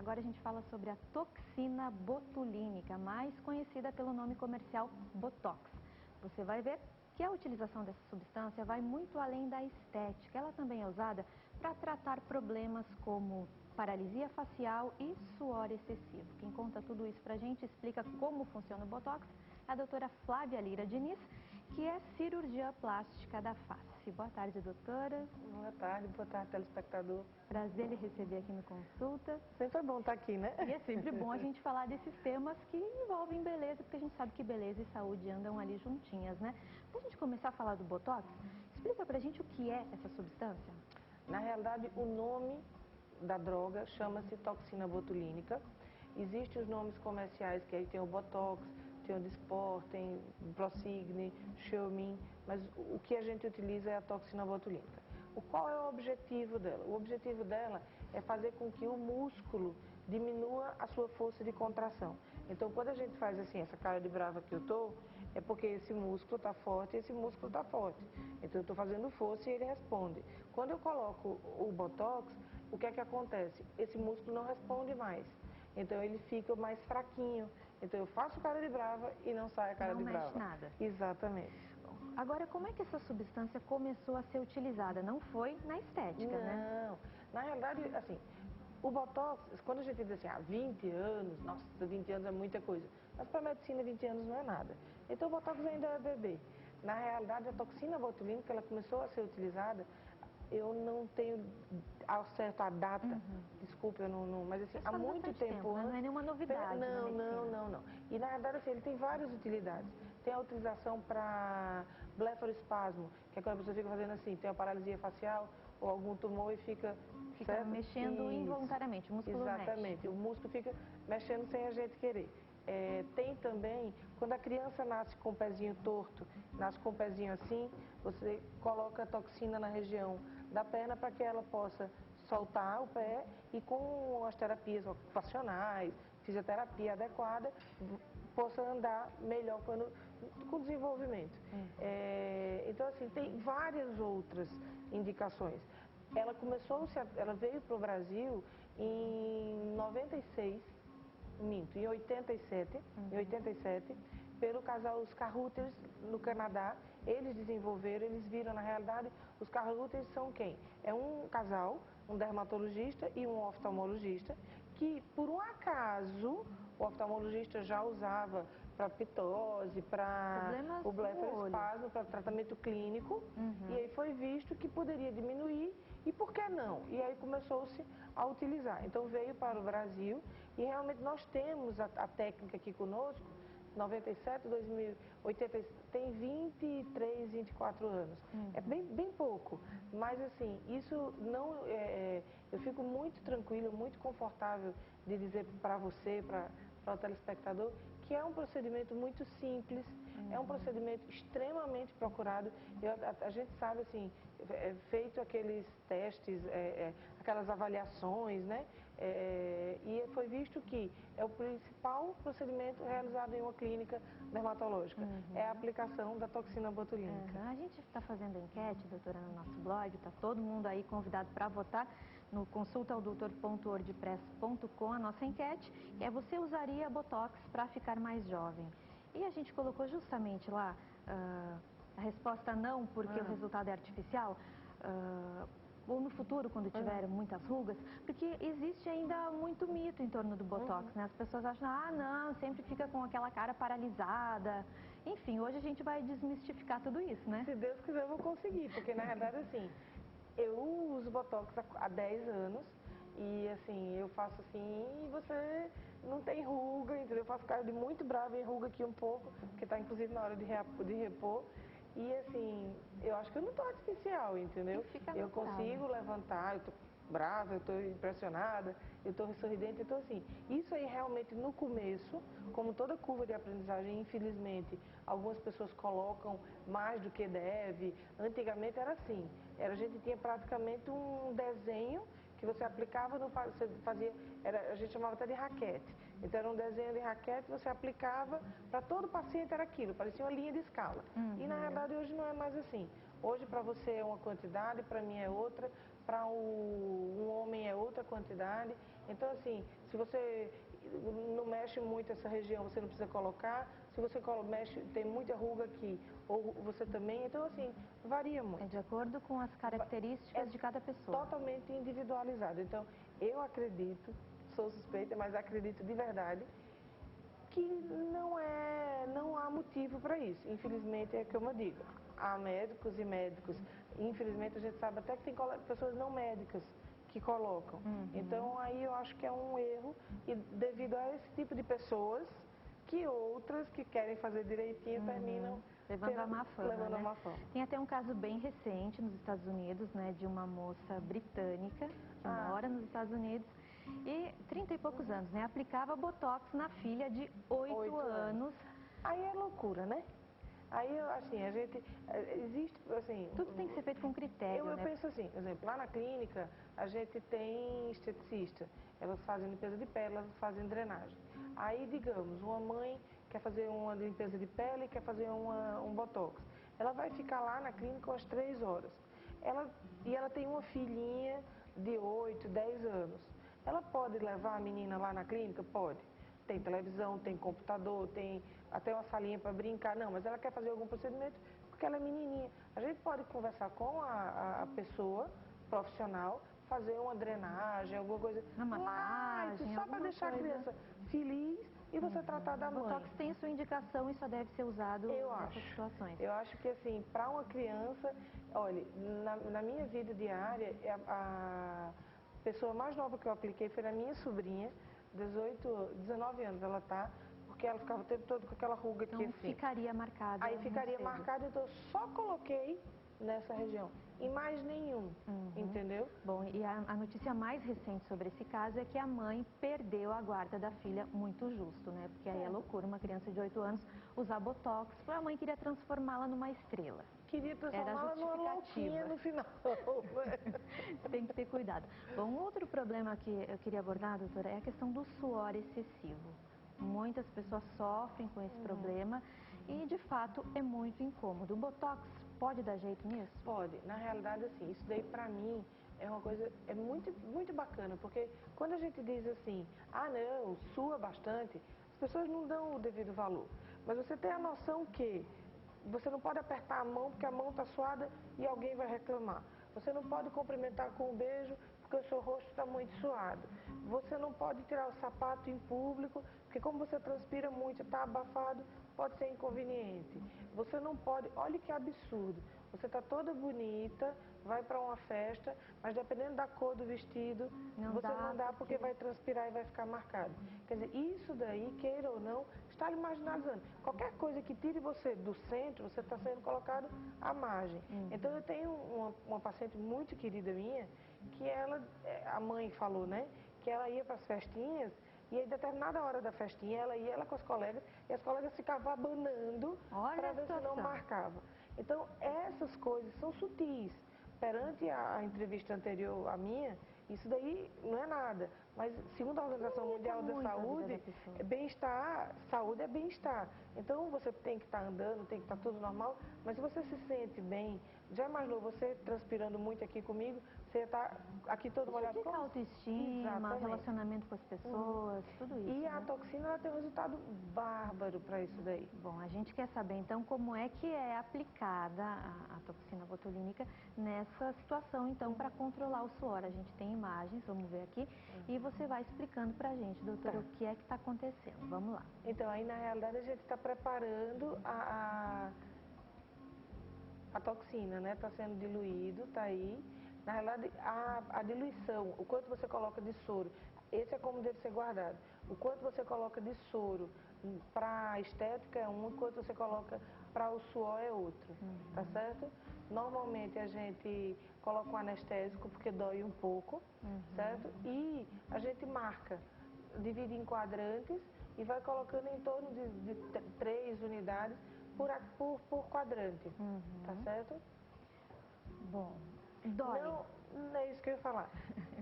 Agora a gente fala sobre a toxina botulínica, mais conhecida pelo nome comercial Botox. Você vai ver que a utilização dessa substância vai muito além da estética. Ela também é usada para tratar problemas como paralisia facial e suor excessivo. Quem conta tudo isso para a gente, explica como funciona o Botox, é a doutora Flávia Lira Diniz, que é cirurgia plástica da face. Boa tarde, doutora. Boa tarde, telespectador. Prazer lhe receber aqui no Consulta. Sempre é bom estar aqui, né? E é sempre bom a gente falar desses temas que envolvem beleza, porque a gente sabe que beleza e saúde andam ali juntinhas, né? Para a gente começar a falar do Botox, explica pra gente o que é essa substância. Na realidade, o nome da droga chama-se toxina botulínica. Existem os nomes comerciais, que aí tem o Botox, tem o Dysport, tem o Prosigna, Xeomin, mas o que a gente utiliza é a toxina botulínica. Qual é o objetivo dela? O objetivo dela é fazer com que o músculo diminua a sua força de contração. Então, quando a gente faz assim, essa cara de brava que eu tô, é porque esse músculo está forte e esse músculo está forte. Então, eu estou fazendo força e ele responde. Quando eu coloco o Botox, o que é que acontece? Esse músculo não responde mais. Então, ele fica mais fraquinho. Então, eu faço cara de brava e não sai a cara de brava. Não mexe nada. Exatamente. Agora, como é que essa substância começou a ser utilizada? Não foi na estética, né? Não. Na realidade, assim, o Botox, quando a gente diz assim, 20 anos, nossa, 20 anos é muita coisa. Mas para a medicina, 20 anos não é nada. Então, o Botox ainda é bebê. Na realidade, a toxina botulínica, ela começou a ser utilizada, eu não tenho ao certo a data, desculpa, eu não, mas assim, há muito tempo antes. Não é nenhuma novidade na medicina. Não. E na verdade, assim, ele tem várias utilidades. Tem a utilização para blefaroespasmo, que é quando a pessoa fica fazendo assim, tem a paralisia facial ou algum tumor e fica mexendo involuntariamente, o músculo Exatamente, mexe. o músculo fica mexendo sem a gente querer. Tem também, quando a criança nasce com o pezinho torto, nasce com o pezinho assim, você coloca a toxina na região da perna para que ela possa soltar o pé e com as terapias ocupacionais, fisioterapia adequada, possa andar melhor com o desenvolvimento. Então, assim, tem várias outras indicações. Ela veio para o Brasil em 96, em 87, pelo casal os Carruthers no Canadá. Eles desenvolveram, eles viram, na realidade, os Carruthers são quem? É um casal, um dermatologista e um oftalmologista, que por um acaso o oftalmologista já usava para pitose, para o blefaroespasmo, para tratamento clínico, e aí foi visto que poderia diminuir, e por que não? E aí começou-se a utilizar. Então veio para o Brasil e realmente nós temos a técnica aqui conosco, 97, 2000, 80, tem 23, 24 anos. É bem pouco, mas assim, isso não eu fico muito tranquila, muito confortável de dizer para você, para o telespectador, que é um procedimento muito simples, é um procedimento extremamente procurado. A gente sabe, assim, feito aqueles testes, aquelas avaliações, né? E foi visto que é o principal procedimento realizado em uma clínica dermatológica, é a aplicação da toxina botulínica. A gente está fazendo enquete, doutora, no nosso blog, está todo mundo aí convidado para votar no consultaodoutor.wordpress.com, a nossa enquete, que é: você usaria Botox para ficar mais jovem? E a gente colocou justamente lá a resposta não, porque o resultado é artificial, ou no futuro, quando tiver muitas rugas, porque existe ainda muito mito em torno do Botox, né? As pessoas acham, não, sempre fica com aquela cara paralisada. Enfim, hoje a gente vai desmistificar tudo isso, né? Se Deus quiser eu vou conseguir, porque na verdade, assim, eu uso Botox há 10 anos, e assim, eu faço assim, e você não tem ruga, entendeu? Eu faço cara de muito brava e ruga aqui um pouco, porque tá inclusive na hora de repor. E assim, eu acho que eu não tô artificial, entendeu? Eu consigo levantar, eu tô brava, eu tô impressionada, eu tô sorridente, então assim, isso aí realmente no começo, como toda curva de aprendizagem, infelizmente, algumas pessoas colocam mais do que deve. Antigamente era assim, a gente tinha praticamente um desenho que você aplicava, você fazia, a gente chamava até de raquete. Então era um desenho de raquete, você aplicava, para todo paciente era aquilo, parecia uma linha de escala. E na verdade hoje não é mais assim. Hoje para você é uma quantidade, para mim é outra, para um homem é outra quantidade. Então assim, se você não mexe muito essa região, você não precisa colocar. Se você mexe, tem muita ruga aqui, ou você também, então assim, varia muito. É de acordo com as características de cada pessoa. Totalmente individualizado. Então, eu acredito, sou suspeita, mas acredito de verdade, que não há motivo para isso. Infelizmente, é como eu digo, há médicos e médicos. Infelizmente, a gente sabe até que tem pessoas não médicas que colocam. Então, aí eu acho que é um erro, e devido a esse tipo de pessoas, que outras que querem fazer direitinho terminam levando a má fama, levando né? a má fama. Tem até um caso bem recente nos Estados Unidos, né, de uma moça britânica que mora nos Estados Unidos e 30 e poucos anos, né, aplicava botox na filha de 8 anos. Aí é loucura, né? Aí, assim, a gente, existe, assim... Tudo tem que ser feito com critério, Eu né? penso assim, por exemplo, lá na clínica, a gente tem esteticista. Elas fazem limpeza de pele, elas fazem drenagem. Aí, digamos, uma mãe quer fazer uma limpeza de pele e quer fazer um botox. Ela vai ficar lá na clínica umas 3 horas. E ela tem uma filhinha de 8, 10 anos. Ela pode levar a menina lá na clínica? Pode. Tem televisão, tem computador, tem até uma salinha para brincar. Não, mas ela quer fazer algum procedimento porque ela é menininha. A gente pode conversar com a pessoa profissional, fazer uma drenagem, alguma coisa. Uma massagem, só para deixar a criança feliz e você tratar da mãe. O botox tem sua indicação e só deve ser usado nessas situações. Eu acho que assim, para uma criança, olha, na minha vida diária, a pessoa mais nova que eu apliquei foi a minha sobrinha, 19 anos ela tá, porque ela ficava o tempo todo com aquela ruga aqui assim. Ficaria marcada. Aí ficaria marcada, então eu só coloquei nessa região, e mais nenhum, entendeu? Bom, e a notícia mais recente sobre esse caso é que a mãe perdeu a guarda da filha, muito justo, né? Porque aí é loucura, uma criança de 8 anos usar botox, porque a mãe queria transformá-la numa estrela. Queria transformá-la numa louquinha no final. Tem que ter cuidado. Bom, um outro problema que eu queria abordar, doutora, é a questão do suor excessivo. Muitas pessoas sofrem com esse problema e, de fato, é muito incômodo. O botox pode dar jeito nisso? Pode. Na realidade, assim, isso daí pra mim é uma coisa, é muito, muito bacana, porque quando a gente diz assim, ah não, sua bastante, as pessoas não dão o devido valor. Mas você tem a noção que você não pode apertar a mão porque a mão está suada e alguém vai reclamar. Você não pode cumprimentar com um beijo porque o seu rosto está muito suado. Você não pode tirar o sapato em público porque como você transpira muito, está abafado, pode ser inconveniente. Você não pode, olha que absurdo, você está toda bonita, vai para uma festa, mas dependendo da cor do vestido, você não dá porque vai transpirar e vai ficar marcado. Quer dizer, isso daí, queira ou não, está lhe marginalizando. Qualquer coisa que tire você do centro, você está sendo colocado à margem. Então eu tenho uma paciente muito querida minha, que ela, a mãe falou, né, que ela ia para as festinhas, e em determinada hora da festinha, ela ia ela com as colegas, e as colegas ficavam abanando para ver se não marcava. Então, essas coisas são sutis. Perante a entrevista anterior à minha, isso daí não é nada. Mas, segundo a Organização Mundial da Saúde, bem-estar, saúde é bem-estar. Então, você tem que estar andando, tem que estar tudo normal, mas se você se sente bem, já imaginou você transpirando muito aqui comigo, você está aqui todo molhado. Fica autoestima, relacionamento com as pessoas, tudo isso. E a toxina ela tem um resultado bárbaro para isso daí. Bom, a gente quer saber então como é que é aplicada a toxina botulínica nessa situação então para controlar o suor. A gente tem imagens, vamos ver aqui, e você vai explicando pra gente, doutora, o que é que está acontecendo. Vamos lá. Então, aí na realidade a gente está preparando a toxina, né? Está sendo diluído, está aí. Na realidade, a diluição, o quanto você coloca de soro, esse é como deve ser guardado. O quanto você coloca de soro para a estética é um, o quanto você coloca para o suor é outro, tá certo? Normalmente a gente coloca um anestésico porque dói um pouco, certo? E a gente marca, divide em quadrantes e vai colocando em torno de 3 unidades por quadrante, tá certo? Bom, dói. Não é isso que eu ia falar.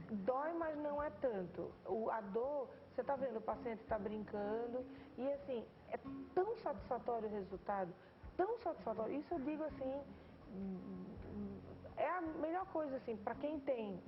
Dói, mas não é tanto. A dor, você está vendo, o paciente está brincando e assim, é tão satisfatório o resultado, tão satisfatório. Isso eu digo assim, é a melhor coisa, assim, para quem tem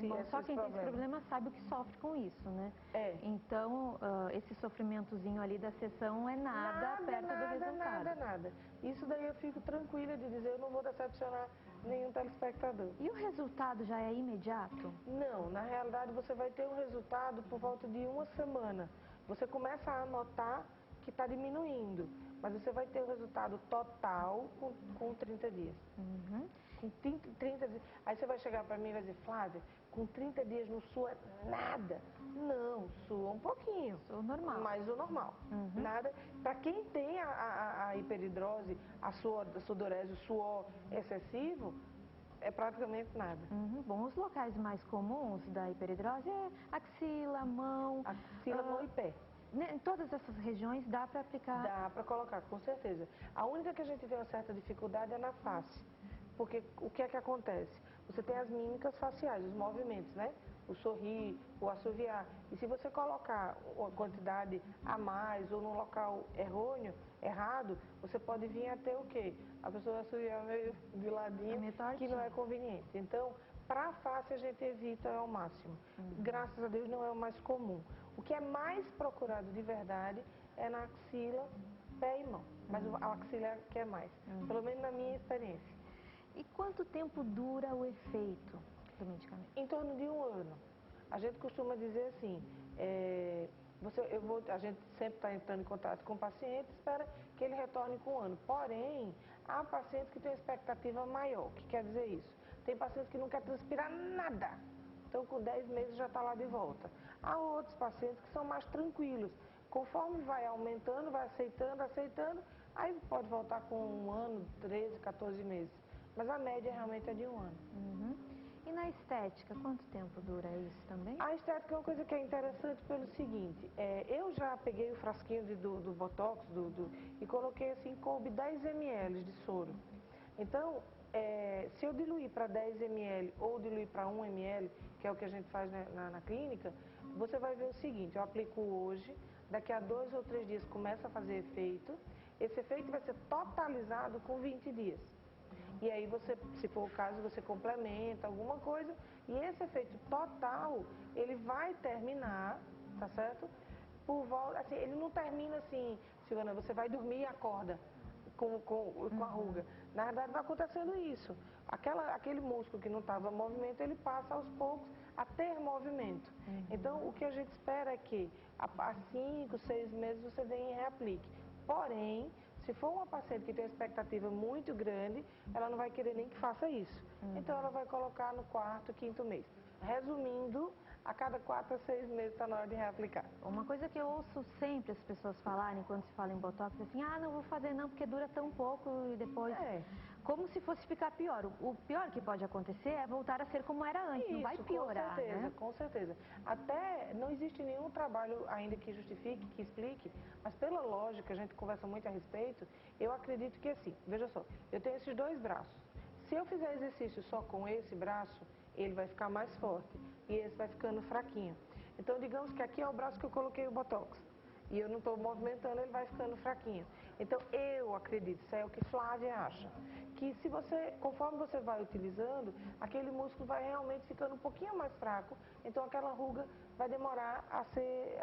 Bom, só quem tem esse problemas. problema sabe o que sofre com isso, né? É. Então, esse sofrimentozinho ali da sessão é nada perto do resultado. Nada. Isso daí eu fico tranquila de dizer, eu não vou decepcionar nenhum telespectador. E o resultado já é imediato? Não, na realidade você vai ter um resultado por volta de uma semana. Você começa a notar que está diminuindo, mas você vai ter o resultado total com 30 dias. Com 30 dias. Aí você vai chegar para mim e vai dizer, Flávia, com 30 dias não sua nada. Não, sua um pouquinho. Sua normal. Mas o normal. Nada. Para quem tem a hiperidrose, a sudorese, o suor excessivo, é praticamente nada. Bom, os locais mais comuns da hiperidrose é axila, mão... Axila, mão e pé. Em todas essas regiões dá para aplicar? Dá para colocar, com certeza. A única que a gente tem uma certa dificuldade é na face. Porque o que é que acontece? Você tem as mímicas faciais, os movimentos, né? O sorrir, o assoviar. E se você colocar uma quantidade a mais ou num local errado, você pode vir a ter o quê? A pessoa assoviar meio de ladinho, que não é conveniente. Então, para a face a gente evita ao máximo. Graças a Deus não é o mais comum. O que é mais procurado de verdade é na axila, pé e mão. Mas a axila é que é mais, pelo menos na minha experiência. E quanto tempo dura o efeito do medicamento? Em torno de 1 ano. A gente costuma dizer assim, a gente sempre está entrando em contato com o paciente, espera que ele retorne com 1 ano. Porém, há pacientes que têm expectativa maior. O que quer dizer isso? Tem pacientes que não querem transpirar nada. Então, com 10 meses já está lá de volta. Há outros pacientes que são mais tranquilos. Conforme vai aumentando, vai aceitando, aí pode voltar com 1 ano, 13, 14 meses. Mas a média realmente é de 1 ano. E na estética, quanto tempo dura isso também? A estética é uma coisa que é interessante pelo seguinte, eu já peguei o frasquinho do Botox e coloquei assim, coube 10 ml de soro. Então, se eu diluir para 10 ml ou diluir para 1 ml, que é o que a gente faz na clínica, você vai ver o seguinte, eu aplico hoje, daqui a 2 ou 3 dias começa a fazer efeito, esse efeito vai ser totalizado com 20 dias. E aí você, se for o caso, você complementa alguma coisa e esse efeito total, ele vai terminar, tá certo? Por volta, assim, ele não termina assim, Silvana, você vai dormir e acorda com a ruga. Na verdade vai acontecendo isso. Aquele músculo que não estava em movimento, ele passa aos poucos a ter movimento. Então o que a gente espera é que a 5, 6 meses você venha e reaplique. Porém, se for uma paciente que tem uma expectativa muito grande, ela não vai querer nem que faça isso. Então, ela vai colocar no 4º, 5º mês. Resumindo, a cada 4 a 6 meses está na hora de reaplicar. Uma coisa que eu ouço sempre as pessoas falarem quando se fala em Botox, é assim, não vou fazer não porque dura tão pouco e depois... Como se fosse ficar pior. O pior que pode acontecer é voltar a ser como era antes, não vai piorar, com certeza. Até não existe nenhum trabalho ainda que justifique, que explique, mas pela lógica, a gente conversa muito a respeito, eu acredito que assim, veja só, eu tenho esses 2 braços. Se eu fizer exercício só com esse braço, ele vai ficar mais forte e esse vai ficando fraquinho. Então, digamos que aqui é o braço que eu coloquei o Botox. E eu não estou movimentando, ele vai ficando fraquinho. Então, eu acredito, isso é o que Flávia acha, que se você, conforme você vai utilizando, aquele músculo vai realmente ficando um pouquinho mais fraco, então aquela ruga vai demorar a ser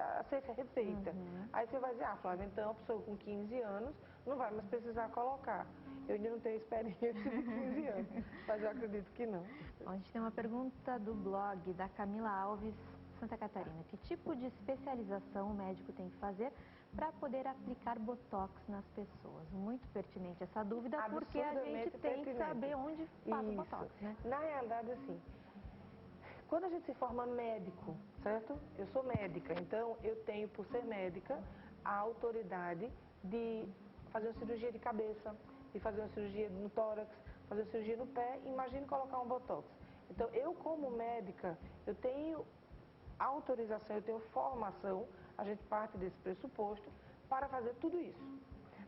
refeita. Aí você vai dizer, Flávia, então a pessoa com 15 anos não vai mais precisar colocar. Eu ainda não tenho experiência de 15 anos, mas eu acredito que não. Bom, a gente tem uma pergunta do blog da Camila Alves, Santa Catarina. Que tipo de especialização o médico tem que fazer para poder aplicar Botox nas pessoas? Muito pertinente essa dúvida, porque a gente tem que saber onde faz o Botox, né? Na realidade, assim, quando a gente se forma médico, certo? Eu sou médica, então eu tenho, por ser médica, a autoridade de fazer uma cirurgia de cabeça, de fazer uma cirurgia no tórax, fazer uma cirurgia no pé, imagine colocar um Botox. Então, eu como médica, eu tenho autorização, eu tenho formação, a gente parte desse pressuposto, para fazer tudo isso.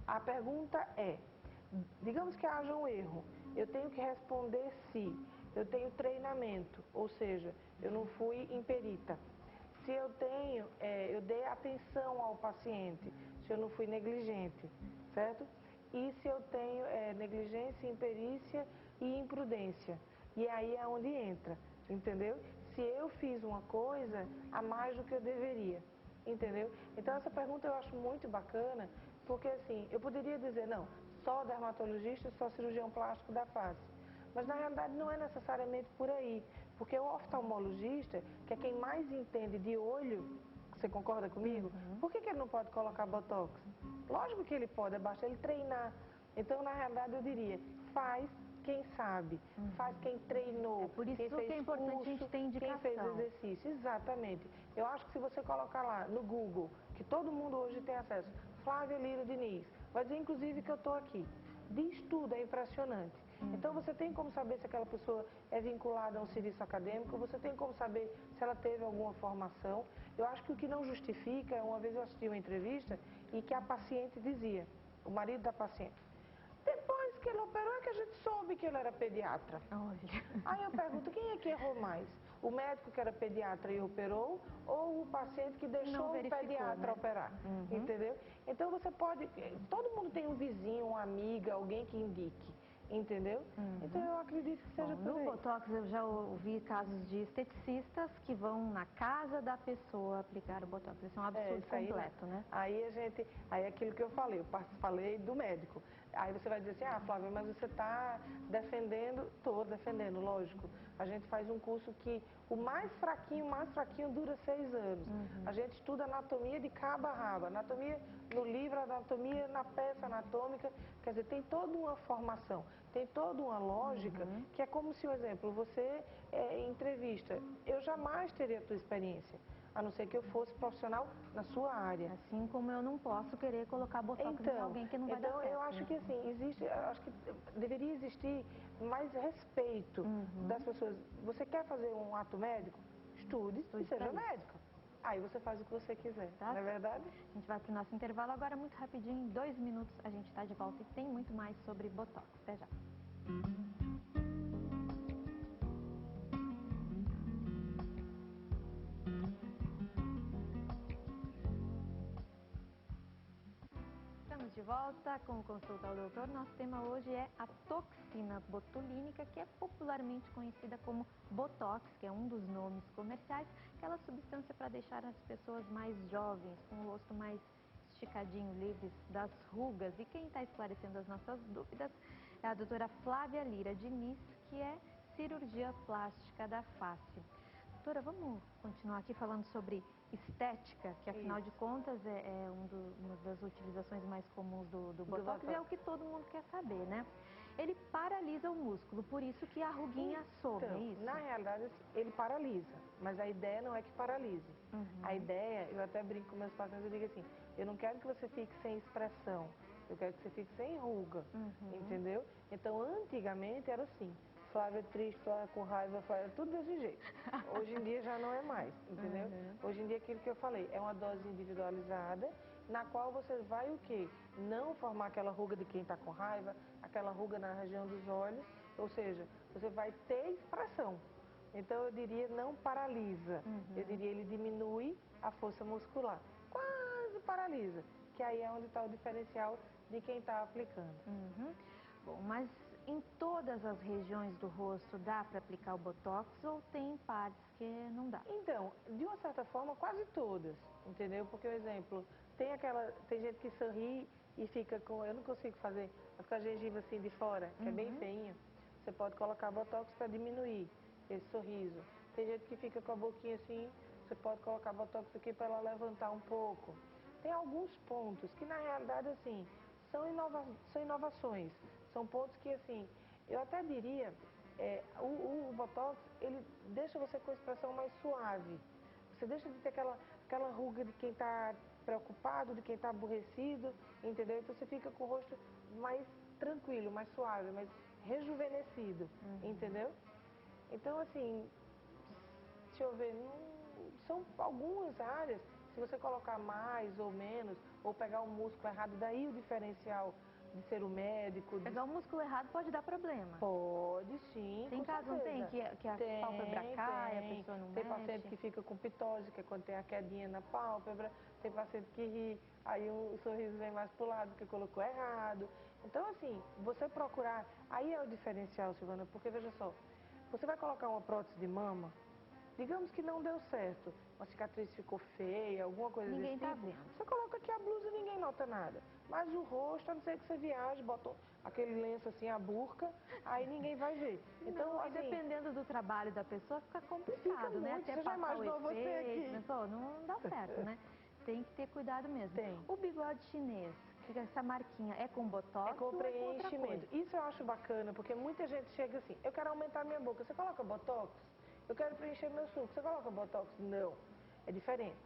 A pergunta é, digamos que haja um erro, eu tenho que responder se eu tenho treinamento, ou seja, eu não fui imperita. Se eu tenho, eu dei atenção ao paciente, se eu não fui negligente, certo? E se eu tenho negligência, imperícia e imprudência. E aí é onde entra, entendeu? Se eu fiz uma coisa a mais do que eu deveria, entendeu? Então essa pergunta eu acho muito bacana, porque assim, eu poderia dizer, não, só dermatologista, só cirurgião plástico da face. Mas na realidade não é necessariamente por aí, porque o oftalmologista, que é quem mais entende de olho, você concorda comigo? Por que ele não pode colocar botox? Lógico que ele pode, basta ele treinar. Então na realidade eu diria, faz quem sabe, faz quem treinou, É por isso quem fez que é importante curso, a gente ter indicação. quem fez exercício. Exatamente. Eu acho que se você colocar lá no Google, que todo mundo hoje tem acesso, Flávia Lira Diniz, vai dizer inclusive que eu estou aqui. Diz tudo, é impressionante. Então você tem como saber se aquela pessoa é vinculada a um serviço acadêmico, você tem como saber se ela teve alguma formação. Eu acho que o que não justifica, uma vez eu assisti uma entrevista e que a paciente dizia, o marido da paciente, depois que ele operou é que a gente soube que ele era pediatra. Olha. Aí eu pergunto, quem é que errou mais? O médico que era pediatra e operou ou o paciente que deixou o pediatra né? operar? Entendeu? Então você pode, todo mundo tem um vizinho, uma amiga, alguém que indique. Entendeu? Então eu acredito que seja por aí. No Botox eu já ouvi casos de esteticistas que vão na casa da pessoa aplicar o Botox. Isso é um absurdo completo, né? Aí aí aquilo que eu falei, falei do médico. Aí você vai dizer assim, ah, Flávia, mas você está defendendo, estou defendendo, lógico. A gente faz um curso que o mais fraquinho dura 6 anos. A gente estuda anatomia de cabo a rabo, anatomia no livro, anatomia na peça anatômica, quer dizer, tem toda uma formação, tem toda uma lógica, que é como se, por exemplo, você entrevista, eu jamais teria a tua experiência, a não ser que eu fosse profissional na sua área. Assim como eu não posso querer colocar Botox em alguém que não vai dar certo. Então eu acho que assim, acho que deveria existir mais respeito das pessoas. Você quer fazer um ato médico? Estude e seja médico. Aí você faz o que você quiser, não é verdade? A gente vai para o nosso intervalo agora muito rapidinho, em 2 minutos a gente está de volta e tem muito mais sobre Botox. Até já. Estamos de volta com o Consulta ao Doutor. Nosso tema hoje é a toxina botulínica, que é popularmente conhecida como Botox, que é um dos nomes comerciais, aquela substância para deixar as pessoas mais jovens, com o rosto mais esticadinho, livres das rugas. E quem está esclarecendo as nossas dúvidas é a doutora Flávia Lira Diniz, que é cirurgia plástica da face. Doutora, vamos continuar aqui falando sobre estética, que afinal de contas é uma das utilizações mais comuns do Botox e é o que todo mundo quer saber, né? Ele paralisa o músculo, por isso que a ruguinha some, é isso? Na realidade, ele paralisa, mas a ideia não é que paralise. A ideia, eu até brinco com meus pacientes, eu digo assim, eu não quero que você fique sem expressão, eu quero que você fique sem ruga, entendeu? Então, antigamente era assim, Flávia triste, Flávia com raiva, Flávia, tudo desse jeito. Hoje em dia já não é mais, entendeu? Hoje em dia aquilo que eu falei, é uma dose individualizada, na qual você vai o quê? Não formar aquela ruga de quem está com raiva, aquela ruga na região dos olhos, ou seja, você vai ter expressão. Então eu diria não paralisa, eu diria ele diminui a força muscular, quase paralisa, que aí é onde está o diferencial de quem está aplicando. Bom, mas em todas as regiões do rosto dá para aplicar o Botox ou tem partes que não dá? Então, de uma certa forma, quase todas, entendeu? Porque, por exemplo, tem gente que sorri e fica com, eu não consigo fazer, mas com a gengiva assim de fora, que é bem feinho, você pode colocar Botox para diminuir esse sorriso. Tem gente que fica com a boquinha assim, você pode colocar Botox aqui para ela levantar um pouco. Tem alguns pontos que, na realidade, assim, são inovações, são pontos que, assim, eu até diria, o Botox, ele deixa você com a expressão mais suave. Você deixa de ter aquela ruga de quem está preocupado, de quem está aborrecido, entendeu? Então você fica com o rosto mais tranquilo, mais suave, mais rejuvenescido, entendeu? Então, assim, deixa eu ver, são algumas áreas, se você colocar mais ou menos, ou pegar o músculo errado, daí o diferencial de ser o médico. Pegar o músculo errado pode dar problema. Pode sim, tem caso, não tem, que a pálpebra cai, a pessoa não mexe? Tem paciente que fica com pitose, que é quando tem a quedinha na pálpebra, tem paciente que ri, aí o sorriso vem mais pro lado porque colocou errado. Então assim, você procurar, aí é o diferencial, Silvana, porque veja só, Você vai colocar uma prótese de mama, digamos que não deu certo, uma cicatriz ficou feia, alguma coisa Ninguém desse tá tipo. vendo. Você coloca aqui a blusa e ninguém nota nada. Mas o rosto, a não ser que você viaje, bota aquele lenço assim, a burca, aí ninguém vai ver. Então, Não, e assim, dependendo do trabalho da pessoa, fica complicado, fica né? muito. Até Você já passar o imaginou você efeito, aqui? né? Pô, não dá certo, né? Tem que ter cuidado mesmo. Tem. O bigode chinês, que essa marquinha é com botox É com ou é com outra preenchimento. coisa? Isso eu acho bacana, porque muita gente chega assim, eu quero aumentar minha boca. Você coloca botox? Eu quero preencher meu sulco. Você coloca botox? Não. É diferente.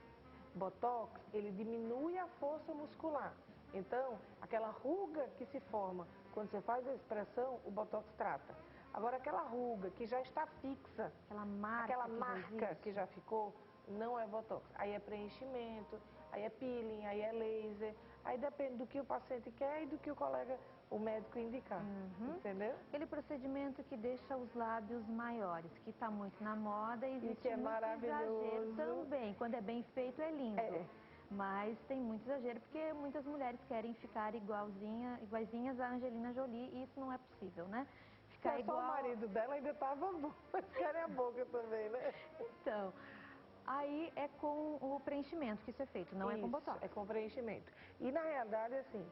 Botox, ele diminui a força muscular. Então, aquela ruga que se forma quando você faz a expressão, o botox trata. Agora, aquela ruga que já está fixa, aquela marca que já ficou, não é botox. Aí é preenchimento, aí é peeling, aí é laser. Aí depende do que o paciente quer e do que o colega, o médico indicar. Entendeu? Aquele procedimento que deixa os lábios maiores, que está muito na moda e existe que é muito exagero maravilhoso. também. Quando é bem feito é lindo. É. Mas tem muito exagero porque muitas mulheres querem ficar iguaizinhas a Angelina Jolie e isso não é possível, né? Se é só o marido dela, ainda estava bom. Mas querem a boca também, né? Então, aí é com o preenchimento que isso é feito, não é com botox. É com preenchimento. E na realidade, assim,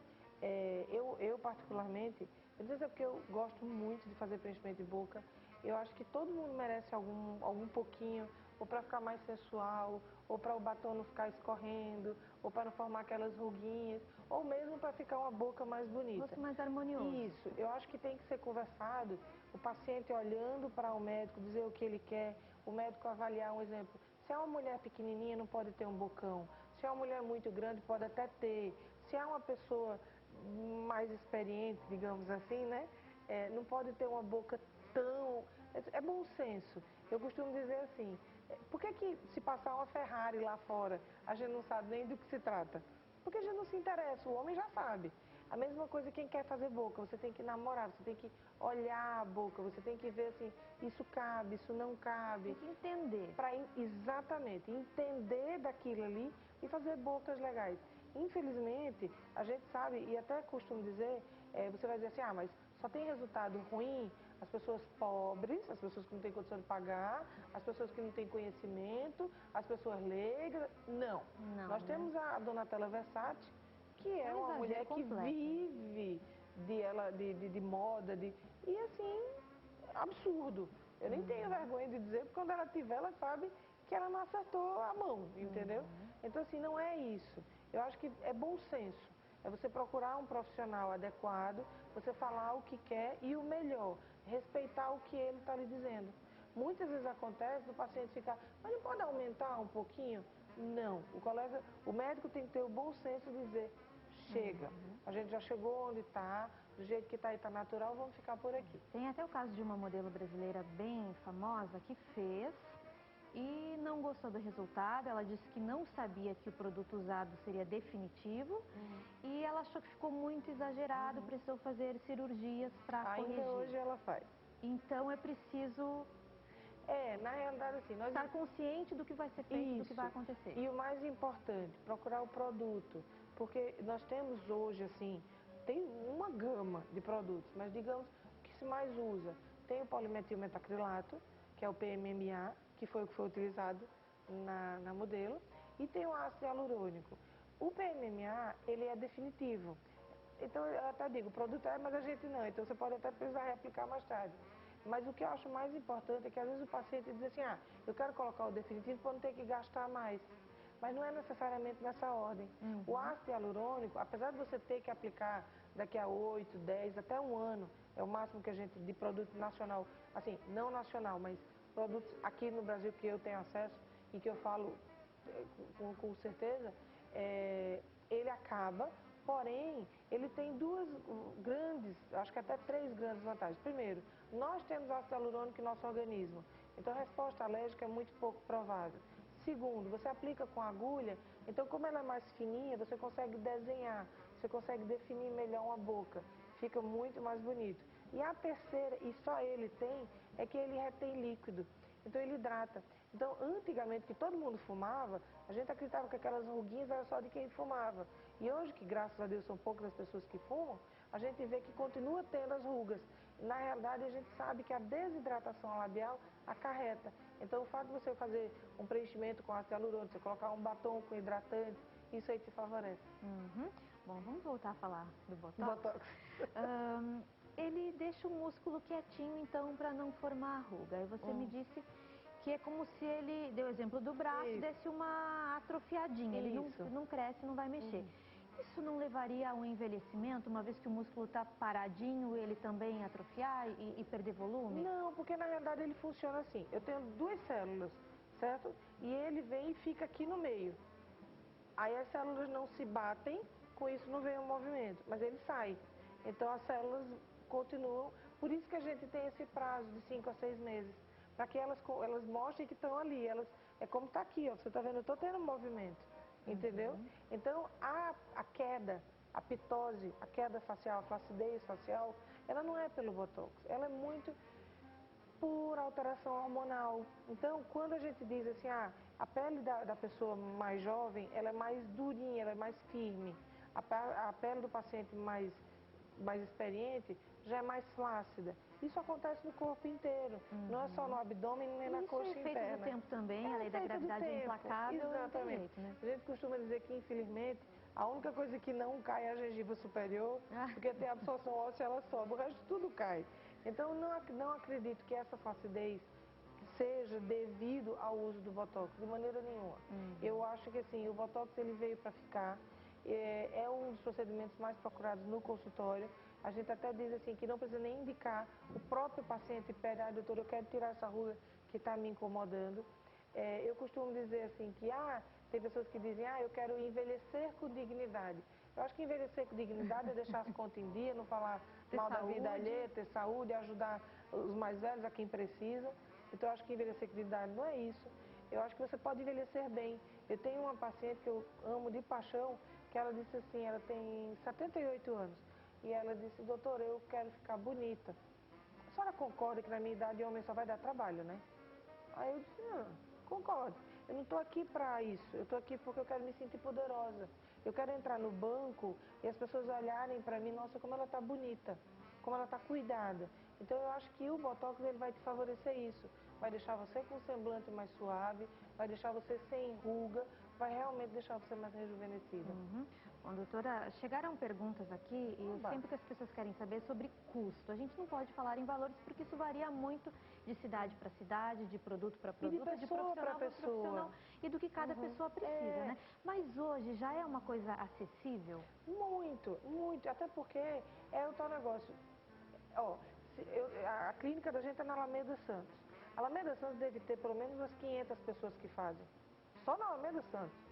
eu particularmente, eu não sei se é porque eu gosto muito de fazer preenchimento de boca, eu acho que todo mundo merece algum pouquinho, ou para ficar mais sensual, ou para o batom não ficar escorrendo, ou para não formar aquelas ruguinhas, ou mesmo para ficar uma boca mais bonita. Rosto mais harmonioso. Isso, eu acho que tem que ser conversado, o paciente olhando para o médico, dizer o que ele quer, o médico avaliar um exemplo. Se é uma mulher pequenininha, não pode ter um bocão. Se é uma mulher muito grande, pode até ter. Se é uma pessoa mais experiente, digamos assim, né? Não pode ter uma boca tão... É bom senso. Eu costumo dizer assim, por que se passar uma Ferrari lá fora, a gente não sabe nem do que se trata? Porque a gente não se interessa, o homem já sabe. A mesma coisa quem quer fazer boca, você tem que namorar, você tem que olhar a boca, você tem que ver assim, isso cabe, isso não cabe. Tem que entender. Exatamente, entender daquilo ali e fazer bocas legais. Infelizmente, a gente sabe, e até costumo dizer, você vai dizer assim, mas só tem resultado ruim as pessoas pobres, as pessoas que não têm condição de pagar, as pessoas que não têm conhecimento, as pessoas leigas. Não. Nós temos a Donatella Versace, que é uma mulher que vive de moda, e assim, absurdo. Eu nem tenho vergonha de dizer, porque quando ela tiver, ela sabe que ela não acertou a mão, entendeu? Então, assim, não é isso. Eu acho que é bom senso. É você procurar um profissional adequado, você falar o que quer e o melhor, respeitar o que ele está lhe dizendo. Muitas vezes acontece do paciente ficar, mas não pode aumentar um pouquinho? Não. O médico tem que ter o bom senso de dizer, chega, a gente já chegou onde está, do jeito que está aí está natural, vamos ficar por aqui. Tem até o caso de uma modelo brasileira bem famosa que fez e não gostou do resultado. Ela disse que não sabia que o produto usado seria definitivo e ela achou que ficou muito exagerado, precisou fazer cirurgias para corrigir. Ainda hoje ela faz. Então é preciso na realidade assim, nós estar consciente do que vai ser feito, do que vai acontecer. E o mais importante, procurar o produto, porque nós temos hoje assim, tem uma gama de produtos, mas digamos o que se mais usa, tem o polimetilmetacrilato, que é o PMMA, que foi o que foi utilizado na modelo, e tem o ácido hialurônico. O PMMA, ele é definitivo. Então, eu até digo, o produto mas a gente não. Então, você pode até precisar reaplicar mais tarde. Mas o que eu acho mais importante é que, às vezes, o paciente diz assim, eu quero colocar o definitivo para não ter que gastar mais. Mas não é necessariamente nessa ordem. O ácido hialurônico, apesar de você ter que aplicar daqui a 8, 10, até um ano, é o máximo que a gente, de produto nacional, assim, não nacional, mas produtos aqui no Brasil que eu tenho acesso e que eu falo com certeza, ele acaba. Porém, ele tem duas grandes, acho que até 3 grandes vantagens. Primeiro, nós temos ácido hialurônico em nosso organismo, então a resposta alérgica é muito pouco provável. Segundo, você aplica com agulha, então como ela é mais fininha, você consegue desenhar, você consegue definir melhor uma boca, fica muito mais bonito. E a terceira, e só ele tem, é que ele retém líquido. Então ele hidrata. Então, antigamente, que todo mundo fumava, a gente acreditava que aquelas ruguinhas eram só de quem fumava. E hoje, que graças a Deus são poucas as pessoas que fumam, a gente vê que continua tendo as rugas. na realidade a gente sabe que a desidratação labial acarreta. Então o fato de você fazer um preenchimento com ácido hialurônico, você colocar um batom com hidratante, isso aí te favorece. Uhum. Bom, vamos voltar a falar do Botox. Botox. Ele deixa o músculo quietinho, então, para não formar ruga. Aí você me disse que é como se ele, deu o exemplo do braço, desse uma atrofiadinha. Ele não cresce, não vai mexer. Isso não levaria a um envelhecimento, uma vez que o músculo está paradinho, ele também atrofiar e perder volume? Não, porque na realidade ele funciona assim. Eu tenho duas células, certo? E ele vem e fica aqui no meio. Aí as células não se batem, com isso não vem o movimento, mas ele sai. Então as células continuam, por isso que a gente tem esse prazo de 5 a 6 meses, para que elas mostrem que estão ali. É como está aqui, ó, você está vendo, eu estou tendo movimento, entendeu? Então a queda, a pitose, a queda facial, a flacidez facial, ela não é pelo Botox, ela é muito por alteração hormonal. Então, quando a gente diz assim, a pele da pessoa mais jovem, ela é mais durinha, ela é mais firme. A pele do paciente mais experiente já é mais flácida. Isso acontece no corpo inteiro, não é só no abdômen nem na coxa interna. Isso é efeito do tempo também, a lei da gravidade é implacável. Exatamente. Jeito, né? A gente costuma dizer que, infelizmente, a única coisa que não cai é a gengiva superior, porque tem absorção óssea, ela sobe, o resto tudo cai. Então, não acredito que essa flacidez seja devido ao uso do Botox, de maneira nenhuma. Eu acho que, assim, o Botox ele veio para ficar, é um dos procedimentos mais procurados no consultório. A gente até diz assim, que não precisa nem indicar, o próprio paciente pede, doutor, eu quero tirar essa ruga que está me incomodando. Eu costumo dizer assim, que tem pessoas que dizem, eu quero envelhecer com dignidade. Eu acho que envelhecer com dignidade é deixar as contas em dia, não falar mal da vida alheia, ter saúde, ajudar os mais velhos, a quem precisa. Então, eu acho que envelhecer com dignidade não é isso. Eu acho que você pode envelhecer bem. Eu tenho uma paciente que eu amo de paixão, que ela disse assim, ela tem 78 anos. E ela disse, doutor, eu quero ficar bonita. A senhora concorda que na minha idade homem só vai dar trabalho, né? Aí eu disse, concordo. Eu não estou aqui para isso. Eu estou aqui porque eu quero me sentir poderosa. Eu quero entrar no banco e as pessoas olharem para mim, nossa, como ela está bonita, como ela está cuidada. Então eu acho que o Botox ele vai te favorecer isso. Vai deixar você com um semblante mais suave, vai deixar você sem ruga, vai realmente deixar você mais rejuvenescida. Bom, doutora, chegaram perguntas aqui e sempre que as pessoas querem saber sobre custo. A gente não pode falar em valores porque isso varia muito de cidade para cidade, de produto para produto, de profissional para profissional e do que cada pessoa precisa, né? Mas hoje já é uma coisa acessível? Muito, muito. Até porque é o tal negócio. A clínica da gente é na Alameda Santos. A Alameda Santos deve ter pelo menos umas 500 pessoas que fazem. Só na Alameda Santos.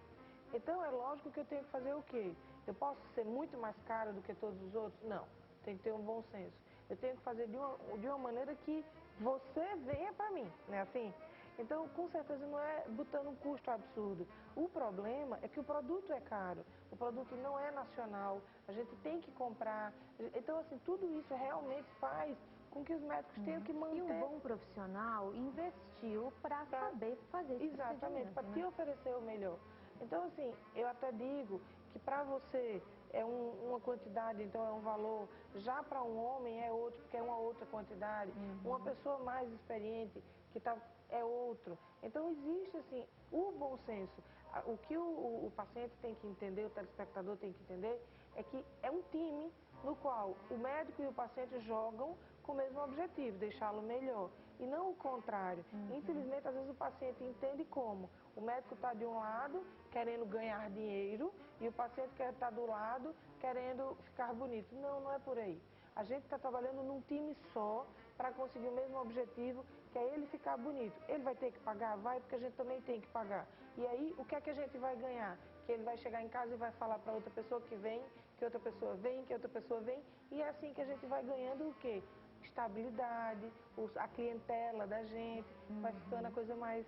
Então, é lógico que eu tenho que fazer o quê? Eu posso ser muito mais cara do que todos os outros? Não. Tem que ter um bom senso. Eu tenho que fazer de uma maneira que você venha para mim, né? Assim? Então, com certeza, não é botando um custo absurdo. O problema é que o produto é caro. O produto não é nacional. A gente tem que comprar. Então, assim, tudo isso realmente faz com que os médicos tenham que manter... E um bom profissional investiu para saber fazer esse procedimento, exatamente, para te oferecer o melhor. Então, assim, eu até digo que para você é uma quantidade, então é um valor, já para um homem é outro, porque é uma outra quantidade. Uma pessoa mais experiente é outro. Então, existe, assim, o bom senso. O que o paciente tem que entender, o telespectador tem que entender, é que é um time no qual o médico e o paciente jogam com o mesmo objetivo, deixá-lo melhor. E não o contrário. Infelizmente, às vezes o paciente entende como. O médico está de um lado, querendo ganhar dinheiro, e o paciente quer estar do lado, querendo ficar bonito. Não, não é por aí. A gente está trabalhando num time só para conseguir o mesmo objetivo, que é ele ficar bonito. Ele vai ter que pagar? Vai, porque a gente também tem que pagar. E aí, o que é que a gente vai ganhar? Que ele vai chegar em casa e vai falar para outra pessoa que vem, que outra pessoa vem, que outra pessoa vem. E é assim que a gente vai ganhando o quê? Estabilidade, a clientela da gente, vai ficando a coisa mais